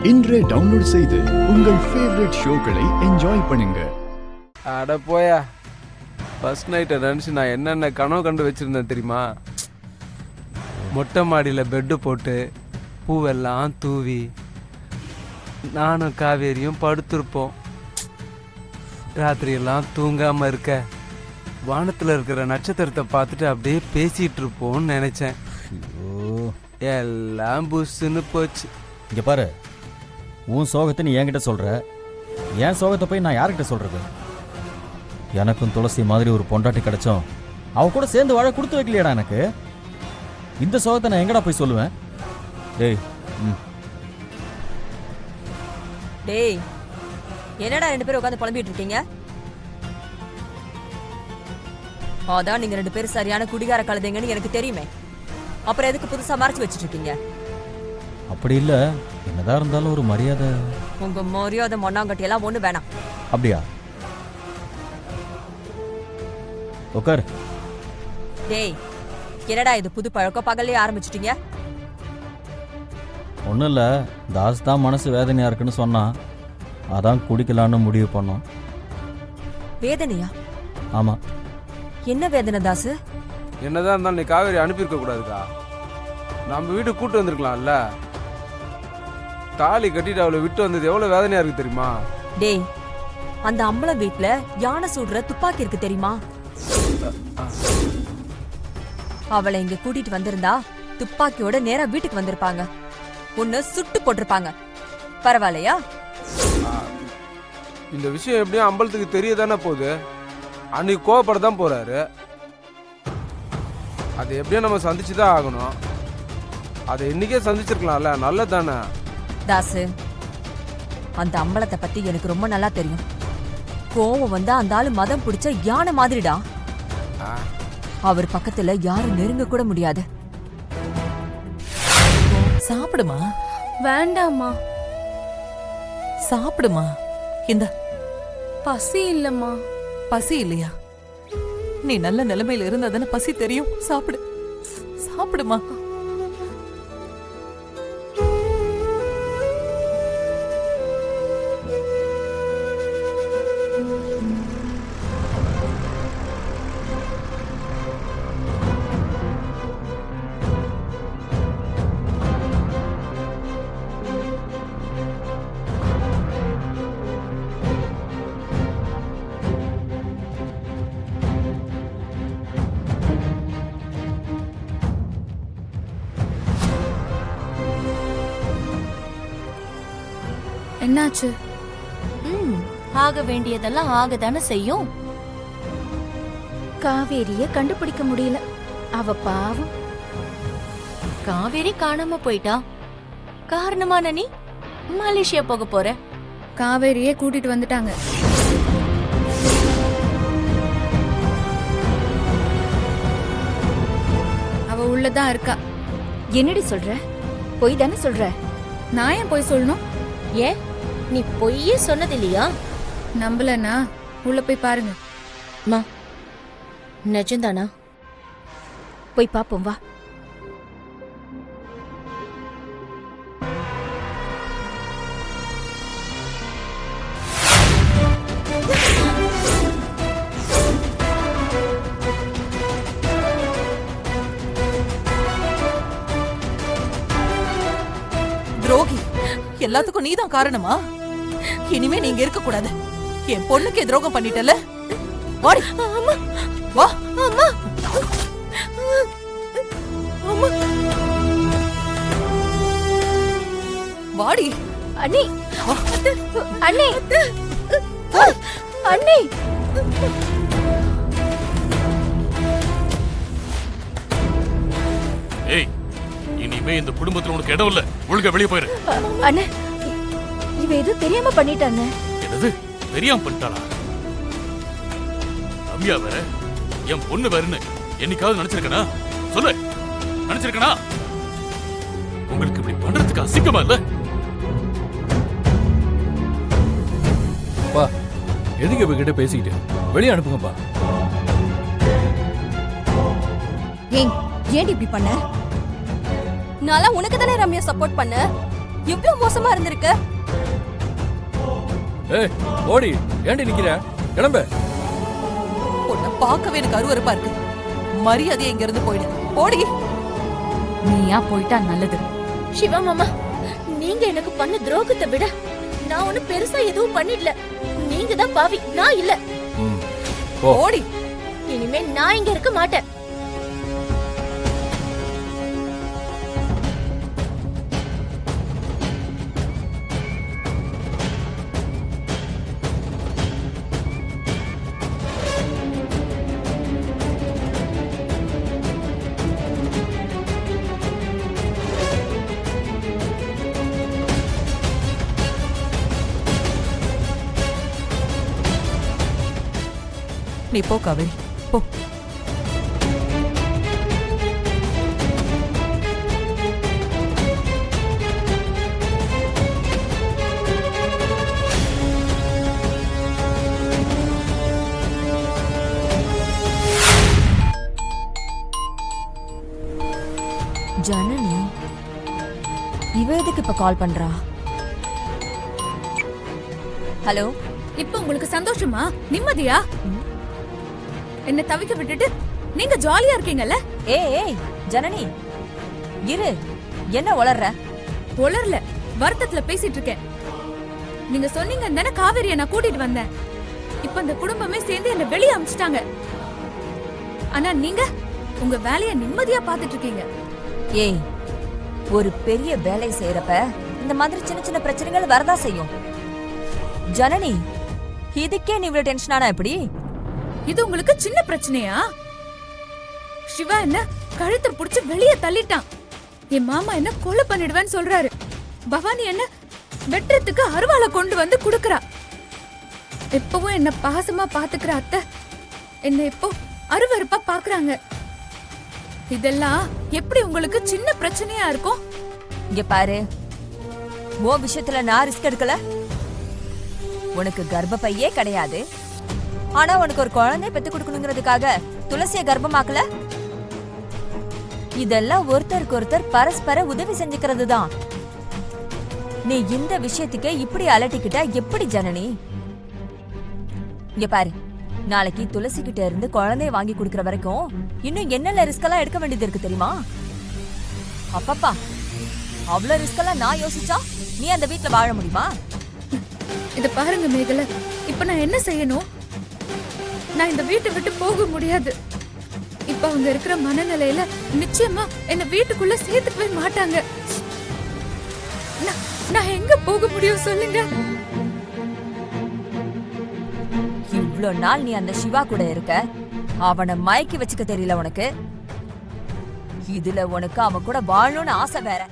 இன்றே டவுன்லோட் செய்து உங்கள் ஃபேவரட் ஷோக்களை என்ஜாய் பண்ணுங்க. அட போயா, ஃபர்ஸ்ட் நைட்டை நினச்சி நான் என்னென்ன கனவு கண்டு வச்சுருந்தேன் தெரியுமா? மொட்டை மாடியில் பெட்டு போட்டு பூவெல்லாம் தூவி நானும் காவேரியும் படுத்திருப்போம். ராத்திரியெல்லாம் தூங்காமல் இருக்க வானத்தில் இருக்கிற நட்சத்திரத்தை பார்த்துட்டு அப்படியே பேசிகிட்டு இருப்போம்னு நினச்சேன். எல்லாம் புஷ்ஷுன்னு போச்சு. இங்கே பாரு, உன் சோகத்தை நீ என்கிட்ட சொல்கிற, என் சோகத்தை போய் நான் யார்கிட்ட சொல்கிறது? எனக்கும் துளசி மாதிரி ஒரு பொண்டாட்டி கிடைச்சோம், அவ கூட சேர்ந்து வாழ கொடுத்து வைக்கலையாடா எனக்கு. இந்த சோகத்தை நான் எங்கடா போய் சொல்லுவேன்? டேய் டேய், என்னடா ரெண்டு பேரும் உட்காந்து புலம்பிட்டு இருக்கீங்க? அதான் நீங்க ரெண்டு பேரும் சரியான குடிகார கழுதைங்கன்னு எனக்கு தெரியுமே. அப்புறம் எதுக்கு புதுசா மறைச்சு வச்சுட்டு இருக்கீங்க? அப்படி இல்லை, என்னதான் இருந்தாலும் ஒரு மரியாதை. உங்க மரியாதை மொண்ணாங்கட்டி எல்லாம் ஒண்ணு வேணாம். அப்படியா? உட்கார். டேய், என்னடா இது புது பழக்கம்? பகல்லே ஆரம்பிச்சிட்டீங்க? ஒன்றும் இல்லை, தாஸ் தான் மனசு வேதனையாக இருக்குன்னு சொன்னான், அதான் குடிக்கலான்னு முடிவு பண்ணோம். வேதனையா? ஆமாம். என்ன வேதனை தாசு? என்னதான் இருந்தாலும் நீ காவேரி அனுப்பியிருக்க கூடாதுக்கா. நம்ம வீட்டுக்கு கூட்டு வந்திருக்கலாம்ல. தாலி கட்டிட்டு அவளை விட்டு வந்தது எவ்வளவு வேதனையா இருக்கு தெரியுமா? டேய், அந்த அம்பளம் வீட்டுல யானை சுடுற துப்பாக்கி இருக்கு தெரியுமா? அவளை இங்க கூட்டிட்டு வந்திருந்தா துப்பாக்கியோட நேரா வீட்டுக்கு வந்திருப்பாங்க, உன்னை சுட்டு போட்டிருப்பாங்க. பரவாயில்லையா? இந்த விஷயம் எப்படியும் அம்பலத்துக்கு தெரியதானே போகுது. அன்னைக்கு கோவப்படத்தான் போறாரு. அதை எப்படியும் நம்ம சந்திச்சுதான் ஆகணும். அதை இன்னைக்கே சந்திச்சிருக்கலாம்ல, நல்லதானே? தாசு, அந்த அம்பலத்தை பத்தி எனக்கு ரொம்ப நல்லா தெரியும். கோவம் வந்தா அந்த ஆளு மதம் பிடிச்ச யானை மாதிரிடா. அவர் பக்கத்துல யாரும் நெருங்க கூட முடியாது. சாப்பிடுமா? வேண்டாமா. சாப்பிடுமா. இந்த பசி இல்லம்மா. பசி இல்லையா? நீ நல்ல நிலைமையில இருந்தாதானே பசி தெரியும். சாப்பிடு, சாப்பிடுமா. என்னாச்சு? ஆக வேண்டியதெல்லாம் ஆகதானே செய்யும். காவேரிய கண்டுபிடிக்க முடியல. அவ பாவம். காவேரி காணாம போயிட்டா. காரணமான நீ மலேசியா போக போற. காவேரியே கூட்டிட்டு வந்துட்டாங்க. அவ உள்ளதான் இருக்கா. என்னடி சொல்ற? பொய் தானே சொல்ற? நான் ஏன் போய் சொல்லணும்? ஏன், நீ பொய்யே சொன்னதில்லையா? நம்பலனா உள்ள போய் பாருங்க. மா, நிஜம்தானா? போய் பாப்போம் வா. துரோகி, எல்லாத்துக்கும் நீதான் காரணமா? இனிமே நீங்க இருக்க கூடாது. என் பொண்ணுக்கு துரோகம் பண்ணிட்டல. வாடி. வா. அம்மா, அம்மா, வாடி. அண்ணி, அண்ணி, அண்ணி. ஏய், இனிமே இந்த குடும்பத்துல உனக்கு இடம் இல்ல. ஒழுங்கா வெளியே போயிரு. அண்ணே, இவ எதுவும் தெரியாம பண்ணிட்டானே. என்னது தெரியாம பண்ணிட்டாளா? ரம்யா வேற, என் பொண்ணு வேறன்னு என்னைக்காவது நினைச்சிருக்கனா? சொல்லு, நினைச்சிருக்கனா? உங்களுக்கு இப்படி பண்றதுக்கு அசிங்கமா இல்ல? பா, எதுக்கு இவகிட்ட பேசிக்கிட்டு? வெளியே அனுப்புங்கப்பா. ஏன் ஏன் இப்படி பண்ண? நான் உனக்கு தானே ரம்யா சப்போர்ட் பண்ண. இவ்ளோ மோசமா இருந்திருக்க? ஏய் ஓடி ஏண்டி நிக்கிற? கிளம்பு. உன்னை பார்க்கவே எனக்கு அருவருப்பா இருக்கு. மரியாதையா இங்க இருந்து போயிடு. ஓடி. நீயா போயிட்டா நல்லது. சிவா மாமா, நீங்க எனக்கு பண்ண துரோகத்தை விட நான் ஒண்ணு பெருசா எதுவும் பண்ணிடல. நீங்க தான் பாவி, நான் இல்ல. ஓடி. இனிமே நான் இங்க இருக்க மாட்டேன். நீ போ காவேரி, போ. ஜனனி, இவ எதுக்கு இப்ப கால் பண்றா? ஹலோ, இப்போ உங்களுக்கு சந்தோஷமா, நிம்மதியா? என்ன தவிக்க விட்டுட்டு நீங்க ஜாலியா இருக்கீங்கல்ல? ஏய் ஜனனி, இரு. என்ன உளர்ற? உளரல, வருத்தத்துல பேசிட்டு இருக்கேன். நீங்க சொன்னீங்க தானே காவேரியை நான் கூட்டிட்டு வந்தேன். இப்ப அந்த குடும்பமே சேர்ந்து என்ன வெளியே அனுப்பிச்சிட்டாங்க. ஆனா நீங்க உங்க வேலையை நிம்மதியா பாத்துட்டு இருக்கீங்க. ஏய், ஒரு பெரிய வேலை செய்யறப்ப இந்த மாதிரி சின்ன சின்ன பிரச்சனைகள் வரதா செய்யும். ஜனனி, இதுக்கே நீ இவ்வளவு டென்ஷனானா எப்படி? இது உங்களுக்கு சின்ன பிரச்சனையா? சிவா என்ன கழுத்தை புடிச்சு வெளியே தள்ளிட்டான். என் மாமா என்ன கொலை பண்ணிடுவேன்னு சொல்றாரு. பவானி என்ன வெட்டுறதுக்கு அருவாளை கொண்டு வந்து குடுக்கறா. எப்பவும் என்ன பாசமா பாத்துக்கிற அத்தை என்ன இப்போ அருவருப்பா பாக்குறாங்க. இதெல்லாம் எப்படி உங்களுக்கு சின்ன பிரச்சனையா இருக்கும்? இங்க பாரு, ஓ விஷயத்துல நான் ரிஸ்க் எடுக்கல. உனக்கு கர்ப்பப்பையே கிடையாது. ஆனா உனக்கு ஒரு குழந்தை பெத்து கொடுக்கணுங்கிறதுக்காக துளசிய கர்ப்பமாக்கல. இதெல்லாம் ஒருத்தருக்கு ஒருத்தர் பரஸ்பர உதவி செஞ்சுக்கிறது தான். நீ இந்த விஷயத்துக்கு இப்படி அலட்டிக்கிட்ட எப்படி ஜனனி? இங்க பாரு, நாளைக்கு துளசி கிட்ட இருந்து குழந்தைய வாங்கி கொடுக்கற வரைக்கும் இன்னும் என்னென்ன ரிஸ்க் எல்லாம் எடுக்க வேண்டியது இருக்கு தெரியுமா? அப்பப்பா, அவ்வளவு ரிஸ்க் எல்லாம் நான் யோசிச்சா நீ அந்த வீட்டுல வாழ முடியுமா? இத பாருங்க மேகல, இப்ப நான் என்ன செய்யணும்? நான் இந்த வீட்டை விட்டு போக முடியாது. இப்ப அவங்க இருக்கிற மனநிலையில நிச்சயமா என்ன வீட்டுக்குள்ள சேர்த்துக்கவே மாட்டாங்க. நான் எங்க போக முடியும் சொல்லுங்க? இவ்ளோ நாள் நீ அந்த சிவா கூட இருக்க, அவனை மயக்கி வச்சுக்க தெரியல உனக்கு. இதுல உனக்கு அவன் கூட வாழணும்னு ஆசை வேற.